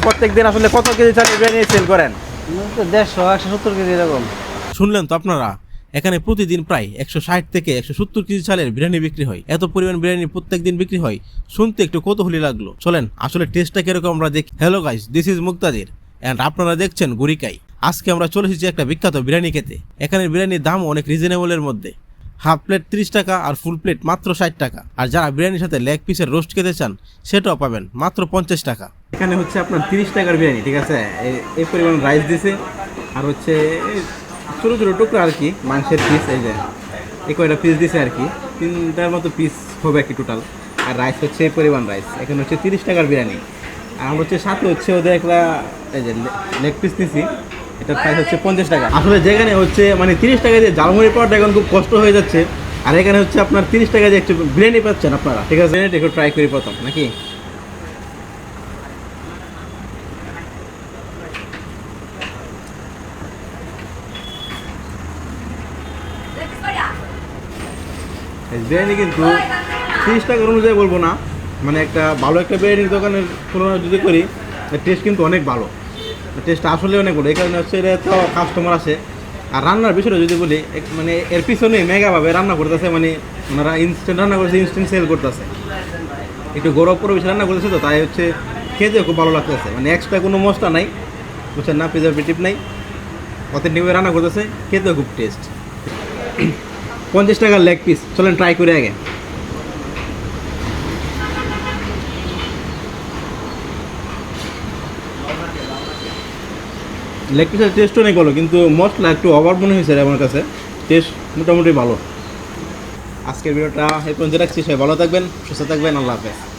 প্রত্যেকদিন আসলে কত কেজি চালের বিরিয়ানি সেল করেন? 150 170 কেজি এরকম। শুনলেন তো আপনারা, এখানে প্রতিদিন প্রায় 160 থেকে 170 কেজি চালের বিরিয়ানি বিক্রি হয়। এত পরিমাণ বিরিয়ানি প্রত্যেকদিন বিক্রি হয়, শুনতে একটু কৌতূহলী লাগলো। চলেন আসলে টেস্টটা কিরকম আমরা দেখি। Hello guys, this is Muktadir and আপনারা দেখছেন গুরিকাই। আজকে আমরা চলে এসেছি একটা বিখ্যাত বিরিয়ানি খেতে। এখানের বিরিয়ানির দাম অনেক রিজনেবলের মধ্যে। হাফ প্লেট 30 টাকা আর ফুল প্লেট মাত্র 60 টাকা। আর যারা বিরিয়ানির সাথে লেগ পিসের রোস্ট খেতে চান সেটাও পাবেন মাত্র 50 টাকা। এখানে হচ্ছে আপনার 30 টাকার বিরিয়ানি, ঠিক আছে? এই পরিমাণ রাইস দিছে, আর হচ্ছে ছোটো ছোটো টুকরো আর কি মাংসের পিস। এই যে এই কয়টা পিস দিছে আর কি, 3টার মতো পিস হবে আর কি টোটাল। আর রাইস হচ্ছে এই পরিমাণ রাইস। এখানে হচ্ছে 30 টাকার বিরিয়ানি। আর আমরা হচ্ছে সাথে হচ্ছে ওদের একটা এই যে লেগ পিস নিছি, এটার প্রাইস হচ্ছে 50 টাকা। আসলে যেখানে হচ্ছে মানে 30 টাকা দিয়ে ঝালমুড়ি পাওয়াটা এখন খুব কষ্ট হয়ে যাচ্ছে, আর এখানে হচ্ছে আপনার 30 টাকা দিয়ে একটু বিরিয়ানি পাচ্ছেন আপনারা, ঠিক আছে? বিরিয়ানিটা একটু ট্রাই করি প্রথম নাকি। বিরিয়ানি কিন্তু 30 টাকার অনুযায়ী বলবো না, মানে একটা ভালো একটা বিরিয়ানির দোকানের তুলনা যদি করি, টেস্ট কিন্তু অনেক ভালো। টেস্ট আসলে অনেক ভালো। এই কারণে হচ্ছে এটা তো কাস্টমার আসে। আর রান্নার বিষয়টা যদি বলি, মানে এর পিছনে মেগাভাবে রান্না করতেছে, মানে ওনারা ইনস্ট্যান্ট রান্না করতেছে, ইনস্ট্যান্ট সেল করতেছে। একটু গরম পরিবেশে রান্না করতেছে, তো তাই হচ্ছে খেতে খুব ভালো লাগতেছে। মানে এক্সট্রা কোনো মশলা নাই, বুঝছেন না, প্রিজারভেটিভ নাই, অথেন্টিকভাবে রান্না করতেছে, খেতেও খুব টেস্ট। 50 টাকার লেগ পিস, চলেন ট্রাই করে আগে। লেগ পিসের টেস্ট অনেক ভালো, কিন্তু মশলা একটু ওভার মনে হয়েছে আমার কাছে। টেস্ট মোটামুটি ভালো। আজকের ভিডিওটা এই পর্যন্ত রাখছি। সবাই ভালো থাকবেন, সুস্থ থাকবেন, আল্লাহ হাফেজ।